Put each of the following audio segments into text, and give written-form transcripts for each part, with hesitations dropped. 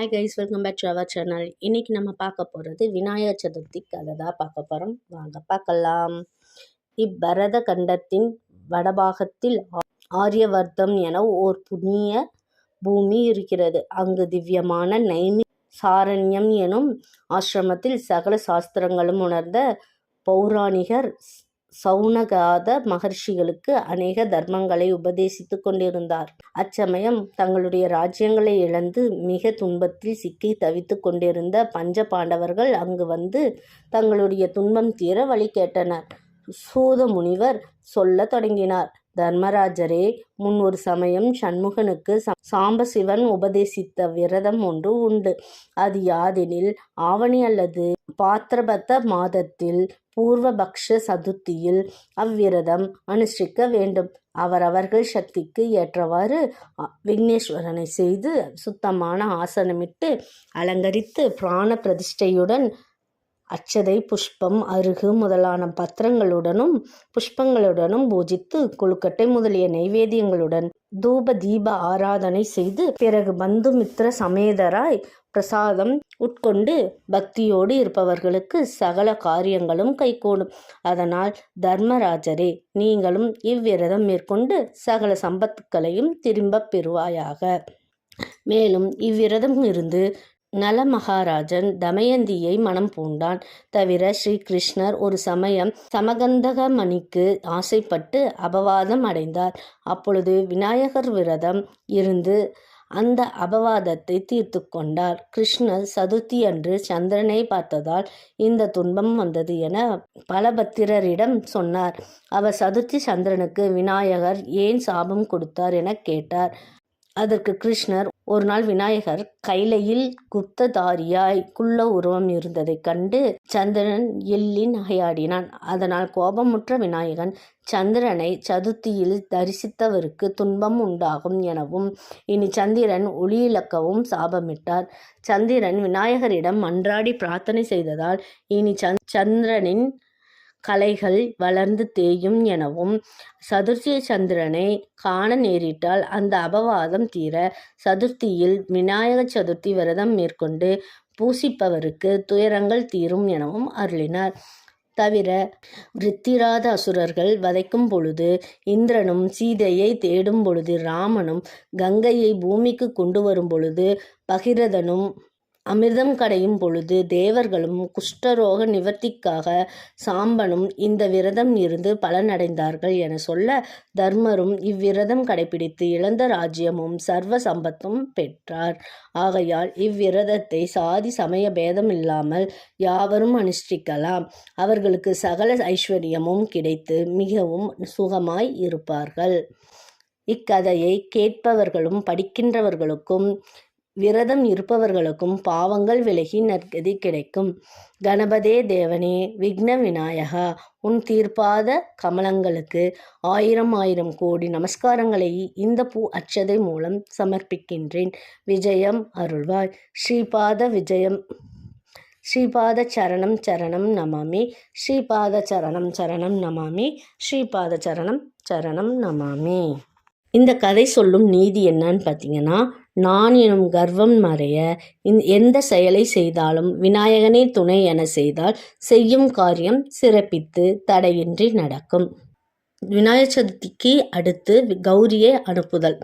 Hi guys, welcome back to our channel. இன்னைக்கு நம்ம பார்க்க போகிறது விநாயகர் சதுர்த்தி கதை தான் பார்க்க போகிறோம். வாங்க பார்க்கலாம். இப்பரத கண்டத்தின் வடபாகத்தில் ஆரியவர்த்தம் என ஓர் புண்ணிய பூமி இருக்கிறது. அங்கு திவ்யமான நைமி சாரண்யம் எனும் ஆசிரமத்தில் சகல சாஸ்திரங்களும் உணர்ந்த பௌராணிகர் சௌனகாத மகர்ஷிகளுக்கு அநேக தர்மங்களை உபதேசித்து கொண்டிருந்தார். அச்சமயம் தங்களுடைய ராஜ்யங்களை இழந்து மிக துன்பத்தில் சிக்கி தவித்து கொண்டிருந்த பஞ்ச பாண்டவர்கள் அங்கு வந்து தங்களுடைய துன்பம் தீர வழி கேட்டனர். சூத முனிவர் சொல்ல தொடங்கினார். தர்மராஜரே, முன் ஒரு சமயம் சண்முகனுக்கு சாம்பசிவன் உபதேசித்த விரதம் ஒன்று உண்டு. அது யாதெனில், ஆவணி அல்லது பாத்திரபத்த மாதத்தில் பூர்வபக்ஷ சதுர்த்தியில் அவ்விரதம் அனுஷ்டிக்க வேண்டும். அவரவர்கள் சக்திக்கு ஏற்றவாறு விக்னேஸ்வரனை செய்து சுத்தமான ஆசனமிட்டு அலங்கரித்து பிராண பிரதிஷ்டையுடன் அச்சதை, புஷ்பம், அருகு முதலான பத்திரங்களுடனும் புஷ்பங்களுடனும் பூஜித்து கொழுக்கட்டை முதலிய நைவேத்தியங்களுடன் தூப தீப ஆராதனை செய்து பிறகு பந்து மித்திர சமேதராய் பிரசாதம் உட்கொண்டு பக்தியோடு இருப்பவர்களுக்கு சகல காரியங்களும் கைகூடும். அதனால் தர்மராஜரே, நீங்களும் இவ்விரதம் மேற்கொண்டு சகல சம்பத்துக்களையும் திரும்ப பெறுவாயாக. மேலும் இவ்விரதம் இருந்து நல மகாராஜன் தமயந்தியை மனம் பூண்டான். தவிர ஸ்ரீகிருஷ்ணர் ஒரு சமயம் சமகந்தகமணிக்கு ஆசைப்பட்டு அபவாதம் அடைந்தார். அப்பொழுது விநாயகர் விரதம் இருந்து அந்த அபவாதத்தை தீர்த்து கொண்டார். கிருஷ்ணர் சதுர்த்தி அன்று சந்திரனை பார்த்ததால் இந்த துன்பம் வந்தது என பலபத்திரரிடம் சொன்னார். அவர் சதுர்த்தி சந்திரனுக்கு விநாயகர் ஏன் சாபம் கொடுத்தார் என கேட்டார். அதற்கு கிருஷ்ணர், ஒரு நாள் விநாயகர் கைலையில் குப்ததாரியாய் குள்ள உருவம் இருந்ததை கண்டு சந்திரன் எள்ளி நகையாடினான். அதனால் கோபமுற்ற விநாயகன் சந்திரனை சதுர்த்தியில் தரிசித்தவருக்கு துன்பம் உண்டாகும் எனவும் இனி சந்திரன் ஒளியிழக்கவும் சாபமிட்டார். சந்திரன் விநாயகரிடம் மன்றாடி பிரார்த்தனை செய்ததால் இனி சந்திரனின் கலைகள் வளர்ந்து தேயும் எனவும் சதுர்த்தி சந்திரனை காண நேரிட்டால் அந்த அபவாதம் தீர சதுர்த்தியில் விநாயக சதுர்த்தி விரதம் மேற்கொண்டு பூசிப்பவருக்கு துயரங்கள் தீரும் எனவும் அருளினார். தவிர விருத்திராத அசுரர்கள் வதைக்கும் பொழுது, இந்திரனும் சீதையை தேடும் பொழுது, ராமனும் கங்கையை பூமிக்கு கொண்டு வரும் பொழுது, பகிரதனும் அமிர்தம் கடையும் பொழுது, தேவர்களும் குஷ்டரோக நிவர்த்திக்காக சாம்பனும் இந்த விரதம் இருந்து பலனடைந்தார்கள் என சொல்ல, தர்மரும் இவ்விரதம் கடைபிடித்து இழந்த ராஜ்யமும் சர்வ சம்பத்தும் பெற்றார். ஆகையால் இவ்விரதத்தை சாதி சமய பேதம் இல்லாமல் யாவரும் அனுஷ்டிக்கலாம். அவர்களுக்கு சகல ஐஸ்வர்யமும் கிடைத்து மிகவும் சுகமாய் இருப்பார்கள். இக்கதையை கேட்பவர்களும் படிக்கின்றவர்களுக்கும் விரதம் இருப்பவர்களுக்கும் பாவங்கள் விலகி நற்கதி கிடைக்கும். கணபதே தேவனே, விக்ன விநாயகா, உன் தீர்ப்பாத கமலங்களுக்கு 1000 கோடி நமஸ்காரங்களை இந்த பூ அச்சதை மூலம் சமர்ப்பிக்கின்றேன். விஜயம் அருள்வாய். ஸ்ரீபாத விஜயம். ஸ்ரீபாத சரணம் சரணம் நமாமி. ஸ்ரீபாத சரணம் சரணம் நமாமி. ஸ்ரீபாத சரணம் சரணம் நமாமி. இந்த கதை சொல்லும் நீதி என்னன்னு பார்த்தீங்கன்னா, நான் எனும் கர்வம் மறைய எந்த செயலை செய்தாலும் விநாயகனே துணை என செய்தால் செய்யும் காரியம் சிறப்பித்து தடையின்றி நடக்கும். விநாயகர் சதுர்த்திக்கு அடுத்து கௌரியை அனுப்புதல்.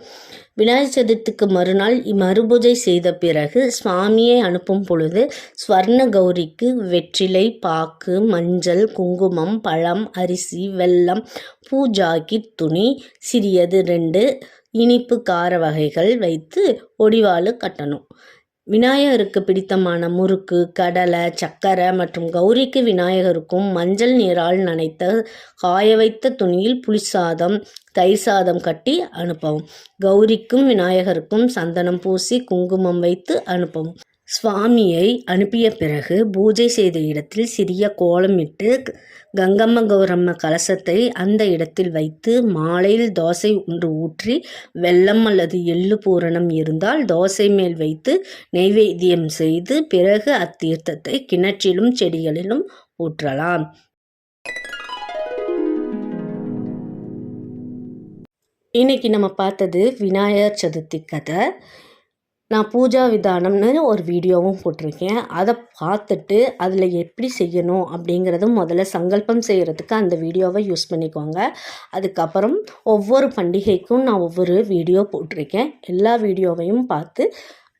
விநாயகர் சதுர்த்திக்கு மறுநாள் மறுபூஜை செய்த பிறகு சுவாமியை அனுப்பும் பொழுது ஸ்வர்ண கௌரிக்கு வெற்றிலை, பாக்கு, மஞ்சள், குங்குமம், பழம், அரிசி, வெல்லம், பூ, ஜாக்கெட், துணி, சிறியது 2 இனிப்பு கார வகைகள் வைத்து ஒடிவாளு கட்டணும். விநாயகருக்கு பிடித்தமான முறுக்கு, கடலை, சக்கரை மற்றும் கௌரிக்கு விநாயகருக்கும் மஞ்சள் நீரால் நனைத்த காய வைத்த துணியில் புளிசாதம், தயிர் சாதம் கட்டி அனுப்பவும். கௌரிக்கும் விநாயகருக்கும் சந்தனம் பூசி குங்குமம் வைத்து அனுப்பவும். சுவாமியை அனுப்பிய பிறகு பூஜை செய்த இடத்தில் சிறிய கோலமிட்டு கங்கம்ம கௌரம்ம கலசத்தை அந்த இடத்தில் வைத்து மாலையில் தோசை ஒன்று ஊற்றி வெல்லம் அல்லது எள்ளு பூரணம் இருந்தால் தோசை மேல் வைத்து நைவேத்தியம் செய்து பிறகு அத்தீர்த்தத்தை கிணற்றிலும் செடிகளிலும் ஊற்றலாம். இன்னைக்கு நம்ம பார்த்தது விநாயகர் சதுர்த்தி கதை. நான் பூஜா விதானம்னு ஒரு வீடியோவும் போட்டிருக்கேன். அதை பார்த்துட்டு அதில் எப்படி செய்யணும் அப்படிங்கிறத முதல்ல சங்கல்பம் செய்கிறதுக்கு அந்த வீடியோவை யூஸ் பண்ணிக்கோங்க. அதுக்கப்புறம் ஒவ்வொரு பண்டிகைக்கும் நான் ஒவ்வொரு வீடியோ போட்டிருக்கேன். எல்லா வீடியோவையும் பார்த்து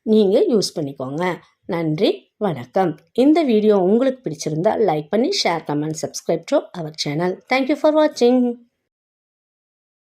நீங்கள் யூஸ் பண்ணிக்கோங்க. நன்றி, வணக்கம். இந்த வீடியோ உங்களுக்கு பிடிச்சிருந்தா லைக் பண்ணி share, comment, subscribe to our channel. Thank you for வாட்சிங்.